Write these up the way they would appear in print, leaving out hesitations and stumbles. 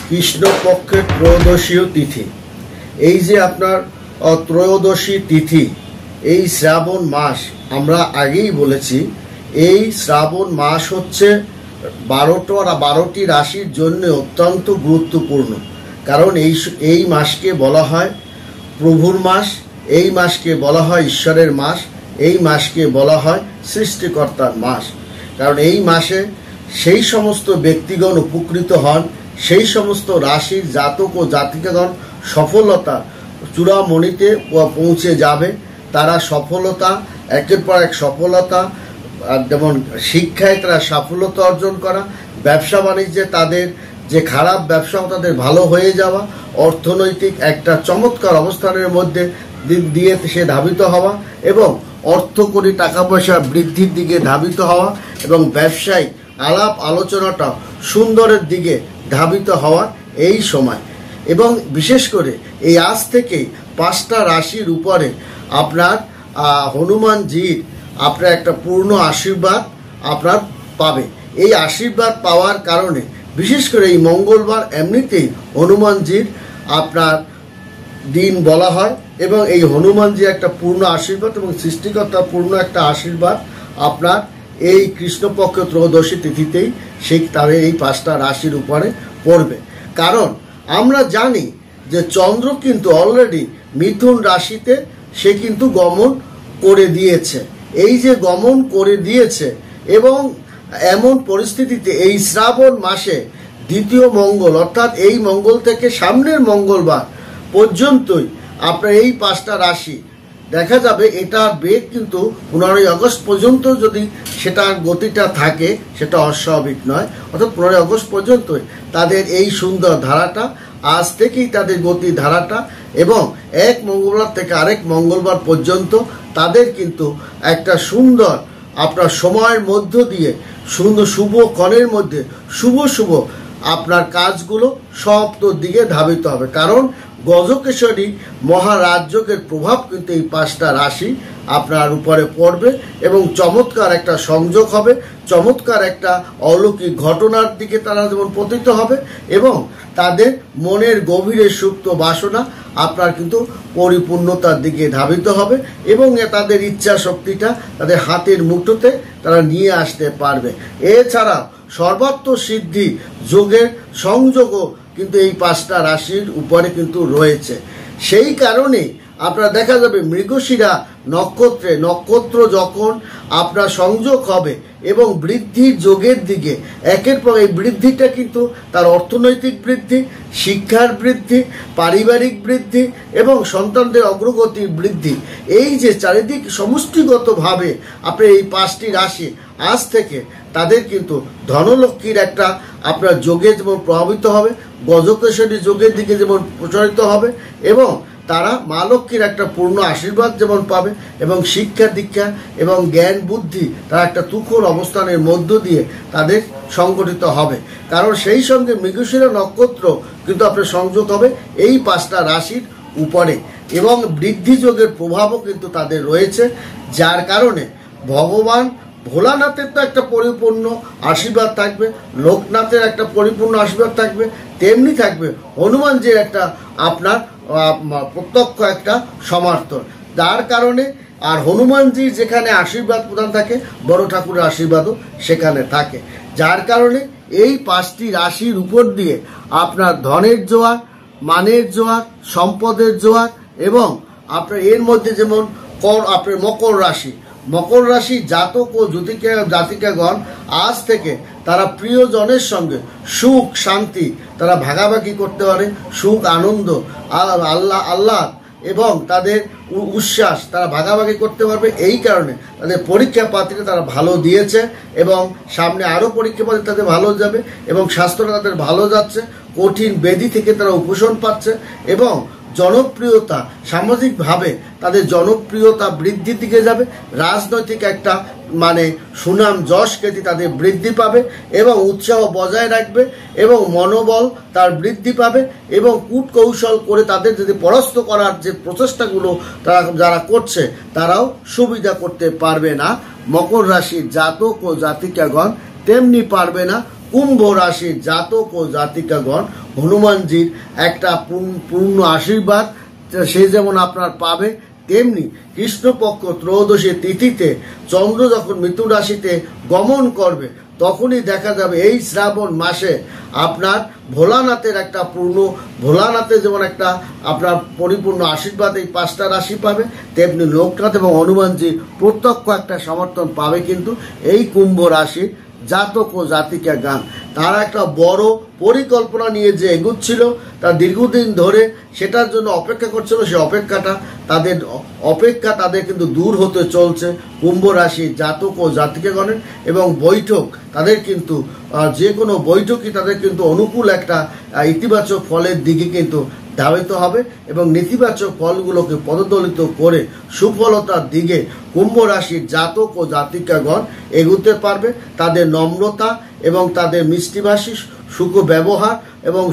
কৃষ্ণপক্ষের ত্রয়োদশীয় তিথি। এই যে আপনার ত্রয়োদশী তিথি, এই শ্রাবণ মাস, আমরা আগেই বলেছি এই শ্রাবণ মাস হচ্ছে 12টি রাশির জন্য অত্যন্ত গুরুত্বপূর্ণ। কারণ এই মাসকে বলা হয় প্রভুর মাস, এই মাসকে বলা হয় ঈশ্বরের মাস, এই মাসকে বলা হয় সৃষ্টিকর্তার মাস। কারণ এই মাসে সেই সমস্ত ব্যক্তিগণ উপকৃত হন, সেই সমস্ত রাশির জাতক ও জাতিকাগণ সফলতা চূড়ামণিতে পৌঁছে যাবে। তারা সফলতা, একের পর এক সফলতা, যেমন শিক্ষায় তারা সফলতা অর্জন করা, ব্যবসা বাণিজ্যে তাদের যে খারাপ ব্যবসা তাদের ভালো হয়ে যাওয়া, অর্থনৈতিক একটা চমৎকার অবস্থানের মধ্যে দিয়ে সে ধাবিত হওয়া এবং অর্থকরী টাকা পয়সা বৃদ্ধির দিকে ধাবিত হওয়া এবং ব্যবসায়িক আলাপ আলোচনাটা সুন্দরের দিকে ধাবিত হওয়া এই সময়। এবং বিশেষ করে এই আজ থেকেই 5টা রাশির উপরে আপনার হনুমানজির আপনার একটা পূর্ণ আশীর্বাদ আপনার পাবে। এই আশীর্বাদ পাওয়ার কারণে বিশেষ করে এই মঙ্গলবার এমনিতেই হনুমানজির আপনার দিন বলা হয় এবং এই হনুমানজি একটা পূর্ণ আশীর্বাদ এবং সৃষ্টিকর্তার পূর্ণ একটা আশীর্বাদ আপনার এই কৃষ্ণপক্ষ ত্রয়োদশী তিথিতেই তাদের এই 5টা রাশির উপরে পড়বে। কারণ আমরা জানি যে চন্দ্র কিন্তু অলরেডি মিথুন রাশিতে সে কিন্তু গমন করে দিয়েছে। এই যে গমন করে দিয়েছে এবং এমন পরিস্থিতিতে এই শ্রাবণ মাসে দ্বিতীয় মঙ্গল অর্থাৎ এই মঙ্গল থেকে সামনের মঙ্গলবার পর্যন্তই আপনার এই 5টা রাশি দেখা যাবে এটার বেগ কিন্তু 15ই আগস্ট পর্যন্ত যদি সেটার গতিটা থাকে সেটা অস্বাভাবিক নয়। অর্থাৎ 15ই আগস্ট পর্যন্তই তাদের এই সুন্দর ধারাটা, আজ থেকেই তাদের গতি ধারাটা এবং এক মঙ্গলবার থেকে আরেক মঙ্গলবার পর্যন্ত তাদের কিন্তু একটা সুন্দর আপনার সময়ের মধ্য দিয়ে সুন্দর শুভ ক্ষণের মধ্যে শুভ আপনার কাজগুলো সব দিকে ধাবিত হবে। কারণ গজকেশরী মহারাজযোগের প্রভাব কিন্তু এই 5টা রাশি আপনার উপরে পড়বে এবং চমৎকার একটা সংযোগ হবে, চমৎকার একটা অলৌকিক ঘটনার দিকে তারা যেমন পতিত হবে এবং তাদের মনের গভীরে সুপ্ত বাসনা আপনার কিন্তু পরিপূর্ণতার দিকে ধাবিত হবে এবং তাদের ইচ্ছা শক্তিটা তাদের হাতের মুঠোতে তারা নিয়ে আসতে পারবে। এছাড়া সর্বাত্ম সিদ্ধি যোগের সংযোগও কিন্তু এই 5টা রাশির উপরে কিন্তু রয়েছে। সেই কারণে আপনার দেখা যাবে মৃগশিরা নক্ষত্র যখন আপনার সংযোগ হবে এবং বৃদ্ধির যোগের দিকে একের পর এই বৃদ্ধিটা কিন্তু তার অর্থনৈতিক বৃদ্ধি, শিক্ষার বৃদ্ধি, পারিবারিক বৃদ্ধি এবং সন্তানদের অগ্রগতির বৃদ্ধি, এই যে চারিদিক সমষ্টিগতভাবে আপনার এই 5টি রাশি আজ থেকে তাদের কিন্তু ধনলক্ষ্মীর একটা আপনার যোগে যেমন প্রভাবিত হবে, গজকেশরী যোগের দিকে যেমন প্রচারিত হবে এবং তারা মা লক্ষ্মীর একটা পূর্ণ আশীর্বাদ যেমন পাবে এবং শিক্ষা দীক্ষা এবং জ্ঞান বুদ্ধি তারা একটা তুখর অবস্থানের মধ্য দিয়ে তাদের সংগঠিত হবে। কারণ সেই সঙ্গে মৃগশিরা নক্ষত্র কিন্তু আপনার সংযোগ হবে এই 5টা রাশির উপরে এবং বৃদ্ধি যোগের প্রভাবও কিন্তু তাদের রয়েছে। যার কারণে ভগবান ভোলানাথের তো একটা পরিপূর্ণ আশীর্বাদ থাকবে, লোকনাথের একটা পরিপূর্ণ আশীর্বাদ থাকবে, তেমনি থাকবে হনুমানজির একটা আপনার প্রত্যক্ষ একটা সমর্থন। যার কারণে আর হনুমানজির যেখানে আশীর্বাদ প্রদান থাকে বড় ঠাকুরের আশীর্বাদও সেখানে থাকে। যার কারণে এই 5টি রাশির উপর দিয়ে আপনার ধনের জোয়ার, মানের জোয়ার, সম্পদের জোয়ার এবং আপনার এর মধ্যে যেমন আপনার মকর রাশি জাতক ও জাতিকাগণ আজ থেকে তারা প্রিয়জনের সঙ্গে সুখ শান্তি তারা ভাগাভাগি করতে পারে, সুখ আনন্দ আল্লাহ এবং তাদের উচ্ছ্বাস তারা ভাগাভাগি করতে পারবে। এই কারণে তাদের পরীক্ষা পাত্রে তারা ভালো দিয়েছে এবং সামনে আরও পরীক্ষা পাত্রে তাদের ভালো যাবে এবং স্বাস্থ্যটা তাদের ভালো যাচ্ছে, কঠিন ব্যাধি থেকে তারা উপশম পাচ্ছে এবং জনপ্রিয়তা সামাজিকভাবে তাদের জনপ্রিয়তা বৃদ্ধির দিকে যাবে, রাজনৈতিক একটা সুনাম যশ খ্যাতি তাদের বৃদ্ধি পাবে এবং উৎসাহ বজায় রাখবে এবং মনোবল তার বৃদ্ধি পাবে এবং কূটকৌশল করে তাদের যদি পরাস্ত করার যে প্রচেষ্টাগুলো যারা করছে তারাও সুবিধা করতে পারবে না মকর রাশির জাতক ও জাতিকাগণ, তেমনি পারবে না কুম্ভ রাশির জাতক ও জাতিকাগণ হনুমানজির একটা পূর্ণ আশীর্বাদ সে যেমন আপনার পাবে, তেমনি কৃষ্ণপক্ষ ত্রয়োদশী তিথিতে চন্দ্র যখন মিথুন রাশিতে গমন করবে তখনই দেখা যাবে এই শ্রাবণ মাসে আপনার ভোলানাথের একটা ভোলানাথের যেমন একটা আপনার পরিপূর্ণ আশীর্বাদ এই 5টা রাশি পাবে, তেমনি লোকনাথ এবং হনুমানজি প্রত্যক্ষ একটা সমর্থন পাবে কিন্তু এই কুম্ভ রাশি জাতক ও জাতিকাগণ। তারা একটা বড় পরিকল্পনা নিয়ে যে এগুচ্ছিল, তার দীর্ঘদিন ধরে সেটার জন্য অপেক্ষা করছিল, সেই অপেক্ষা তাদের কিন্তু দূর হতে চলছে কুম্ভ রাশি জাতক ও জাতিকাগণের। এবং বৈঠক তাদের কিন্তু যে কোনো বৈঠকই তাদের কিন্তু অনুকূল একটা ইতিবাচক ফলের দিকে কিন্তু ধাবিত হবে এবং নেতিবাচক ফলগুলোকে পদদলিত করে সুফলতার দিকে কুম্ভ রাশির জাতক ও জাতিকাগণ এগুতে পারবে। তাদের নম্রতা এবং তাদের মিষ্টিভাষী সুখ ব্যবহার এবং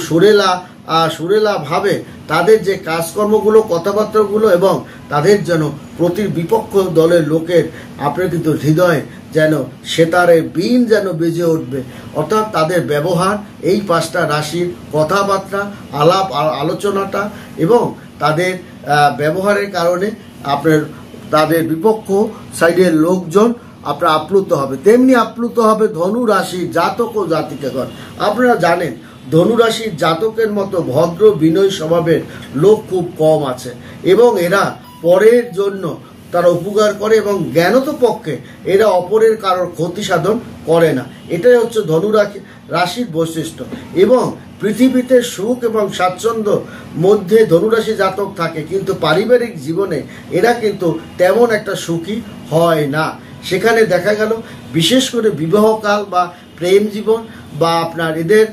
সুরেলা ভাবে তাদের যে কাজকর্মগুলো কথাবার্তাগুলো এবং তাদের যেন প্রতি বিপক্ষ দলের লোকের আপনার কিন্তু হৃদয়ে যেন সেতারে বিন যেন বেজে উঠবে। অর্থাৎ তাদের ব্যবহার এই 5টা রাশির কথাবার্তা আলাপ আলোচনাটা এবং তাদের ব্যবহারের কারণে আপনার তাদের বিপক্ষ সাইডের লোকজন আপনার আপ্লুত হবে। তেমনি আপ্লুত হবে ধনু রাশির জাতক ও জাতিকাগণ। আপনারা জানেন ধনুরাশির জাতকের মতো ভদ্র বিনয় স্বভাবের লোক খুব কম আছে এবং এরা পরের জন্য তারা উপকার করে এবং জ্ঞানত পক্ষে এরা অপরের কারোর ক্ষতি সাধন করে না। এটাই হচ্ছে ধনু রাশির বৈশিষ্ট্য। এবং পৃথিবীতে সুখ এবং স্বাচ্ছন্দ্য মধ্যে ধনুরাশি জাতক থাকে, কিন্তু পারিবারিক জীবনে এরা কিন্তু তেমন একটা সুখী হয় না। সেখানে দেখা গেল বিশেষ করে বিবাহকাল বা প্রেম জীবন বা আপনার এদের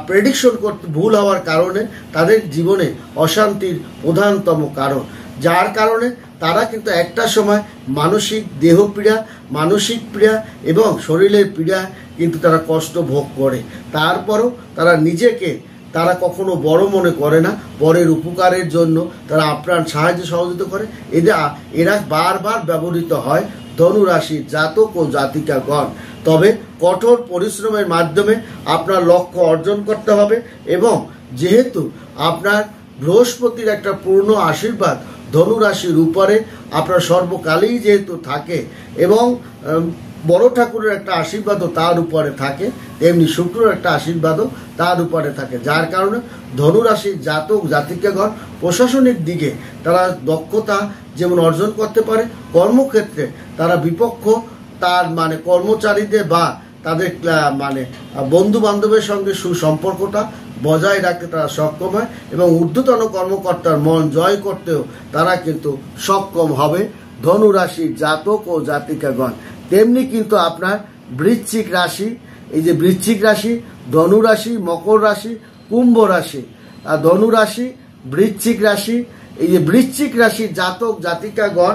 প্রেডিকশন করতে ভুল হওয়ার কারণে তাদের জীবনে অশান্তির প্রধানতম কারণ, যার কারণে তারা কিন্তু একটা সময় মানসিক দেহপীড়া, মানসিক পীড়া এবং শরীরের পীড়া কিন্তু তারা কষ্ট ভোগ করে। তারপরও তারা কখনো বড় মনে করে না, পরের উপকারের জন্য তারা আপ্রাণ সাহায্য সহযোগিতা করে। এরা বারবার ব্যবহৃত হয় ধনুরাশির জাতক ও জাতিকাগণ। তবে কঠোর পরিশ্রমের মাধ্যমে আপনার লক্ষ্য অর্জন করতে হবে এবং যেহেতু আপনার বৃহস্পতির একটা পূর্ণ আশীর্বাদ ধনুরাশির উপরে আপনার সর্বকালেই যেহেতু থাকে এবং বড় ঠাকুরের একটা আশীর্বাদও তার উপরে থাকে, তেমনি শুক্রের একটা আশীর্বাদও তার উপরে থাকে, যার কারণে ধনুরাশির জাতক জাতিকাগণ প্রশাসনিক দিকে তারা দক্ষতা যেমন অর্জন করতে পারে, কর্মক্ষেত্রে তারা বিপক্ষ তার কর্মচারীদের বা তাদের বন্ধু বান্ধবের সঙ্গে সুসম্পর্কটা বজায় রাখতে তারা সক্ষম হয় এবং ঊর্ধ্বতন কর্মকর্তার মন জয় করতেও তারা কিন্তু সক্ষম হবে ধনুরাশির জাতক ও জাতিকাগণ। তেমনি কিন্তু আপনার বৃশ্চিক রাশি, এই যে বৃশ্চিক রাশি, ধনুরাশি, মকর রাশি, কুম্ভ রাশি, ধনুরাশি, বৃশ্চিক রাশি, এই যে বৃশ্চিক রাশির জাতক জাতিকাগণ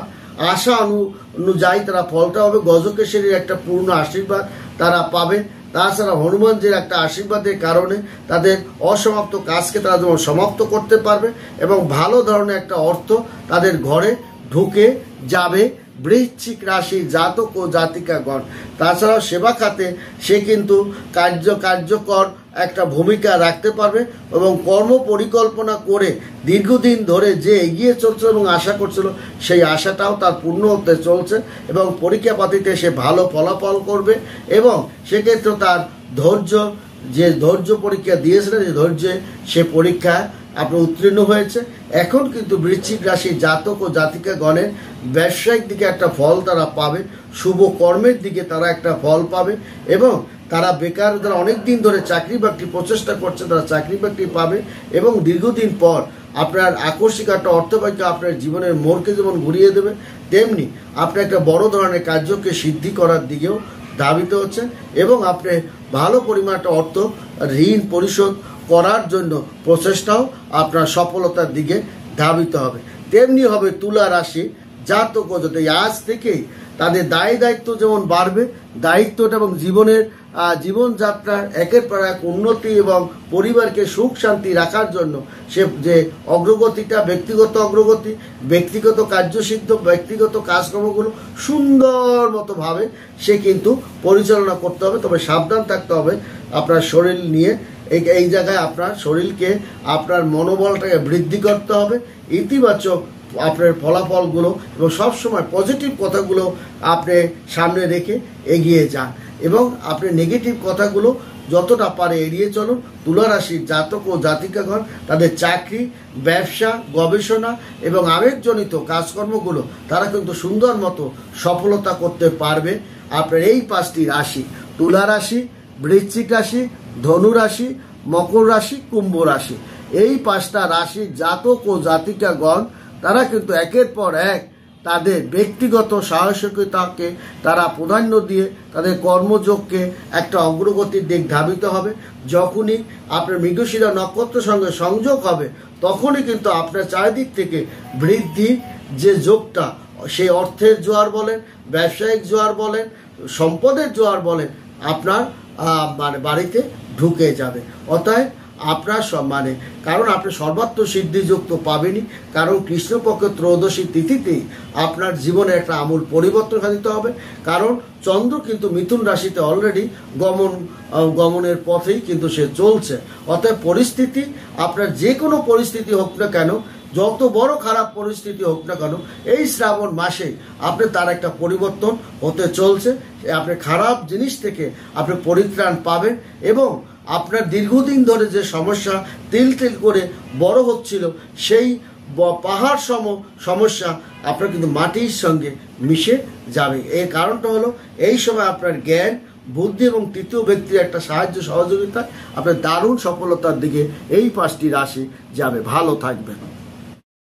আশা অনুযায়ী তারা ফলটা হবে। গজকেশরীর একটা পূর্ণ আশীর্বাদ তারা পাবে। তাছাড়া হনুমানজির একটা আশীর্বাদের কারণে তাদের অসমাপ্ত কাজকে তারা যেমন সমাপ্ত করতে পারবে এবং ভালো ধরনের একটা অর্থ তাদের ঘরে ঢুকে যাবে বৃশ্চিক রাশির জাতক ও জাতিকাগণ। তাছাড়াও সেবা খাতে সে কিন্তু কার্যকর একটা ভূমিকা রাখতে পারবে এবং কর্ম পরিকল্পনা করে দীর্ঘদিন ধরে যে এগিয়ে চলছিল এবং আশা করছিল সেই আশাটাও তার পূর্ণ হতে চলছে এবং পরীক্ষা পাতিতে সে ভালো ফলাফল করবে এবং সেক্ষেত্রে তার ধৈর্য পরীক্ষা দিয়েছিলেন, যে ধৈর্যে সে পরীক্ষায় আপনার উত্তীর্ণ হয়েছে। এখন কিন্তু বৃশ্চিক রাশির জাতক ও জাতিকাগণের ব্যবসায়িক দিকে একটা ফল তারা পাবে, শুভ কর্মের দিকে তারা একটা ফল পাবে এবং তারা বেকার যারা অনেক দিন ধরে চাকরি বাকরি প্রচেষ্টা করছে তারা চাকরি বাকরি পাবে এবং দীর্ঘদিন পর আপনার আকস্মিক একটা অর্থভাগ্য আপনার জীবনের মোড়কে যেমন ঘুরিয়ে দেবে, তেমনি আপনি একটা বড় ধরনের কার্যকে সিদ্ধি করার দিকেও ধাবিত হচ্ছেন এবং আপনি ভালো পরিমাণ একটা অর্থ ঋণ পরিশোধ করার জন্য প্রচেষ্টাও আপনার সফলতার দিকে ধাবিত হবে। তেমনি হবে তুলা রাশি জাতক ও জাতিকা। আজ থেকেই তাদের দায়িত্ব যেমন বাড়বে, দায়িত্বটা এবং জীবনের জীবনযাত্রার একের পর এক উন্নতি এবং পরিবারকে সুখ শান্তি রাখার জন্য সে যে অগ্রগতিটা, ব্যক্তিগত অগ্রগতি, ব্যক্তিগত কার্যসিদ্ধ, ব্যক্তিগত কাজকর্মগুলো সুন্দর মতো ভাবে সে কিন্তু পরিচালনা করতে হবে। তবে সাবধান থাকতে হবে আপনার শরীর নিয়ে। এই জায়গায় আপনার শরীরকে, আপনার মনোবলটাকে বৃদ্ধি করতে হবে, ইতিবাচক আপনার ফলাফলগুলো এবং সবসময় পজিটিভ কথাগুলো আপনি সামনে রেখে এগিয়ে যান এবং আপনি নেগেটিভ কথাগুলো যতটা পারে এড়িয়ে চলুন। তুলা রাশির জাতক ও জাতিকাগণ তাদের চাকরি, ব্যবসা, গবেষণা এবং আবেগজনিত কাজকর্মগুলো তারা কিন্তু সুন্দর মতো সফলতা করতে পারবে। আপনার এই 5টি রাশি, তুলা রাশি, বৃশ্চিক রাশি, ধনু রাশি, মকর রাশি, কুম্ভ রাশি, এই 5টা রাশির জাতক ও জাতিকাগণ তারা কিন্তু একের পর এক তাদের ব্যক্তিগত সাহসিকতাকে তারা প্রাধান্য দিয়ে তাদের কর্মযোগকে একটা অগ্রগতির দিক ধাবিত হবে। যখনই আপনার মৃগশিরা নক্ষত্রের সঙ্গে সংযোগ হবে তখনই কিন্তু আপনার চারিদিক থেকে বৃদ্ধি যে যোগটা, সেই অর্থের জোয়ার বলেন, ব্যবসায়িক জোয়ার বলেন, সম্পদের জোয়ার বলেন, আপনার মানে বাড়িতে ঢুকে যাবে। অতএব আপনার কারণ আপনি সর্বাত্ম সিদ্ধিযুক্ত পাবেনই, কারণ কৃষ্ণপক্ষের ত্রয়োদশী তিথিতেই আপনার জীবনে একটা আমূল পরিবর্তন সাধিত হবে। কারণ চন্দ্র কিন্তু মিথুন রাশিতে অলরেডি গমনের পথেই কিন্তু সে চলছে। অতএব পরিস্থিতি, আপনার যে কোনো পরিস্থিতি হোক না কেন, যত বড় খারাপ পরিস্থিতি হোক না কেন, এই শ্রাবণ মাসে আপনি তার একটা পরিবর্তন হতে চলছে। আপনি খারাপ জিনিস থেকে আপনি পরিত্রাণ পাবেন এবং আপনার দীর্ঘদিন ধরে যে সমস্যা তিল তিল করে বড় হচ্ছিল, সেই পাহাড় সমস্যা আপনার কিন্তু মাটির সঙ্গে মিশে যাবে। এর কারণটা হলো এই সময় আপনার জ্ঞান, বুদ্ধি এবং তৃতীয় ব্যক্তির একটা সাহায্য সহযোগিতা আপনার দারুণ সফলতার দিকে এই 5টি রাশি যাবে। ভালো থাকবেন।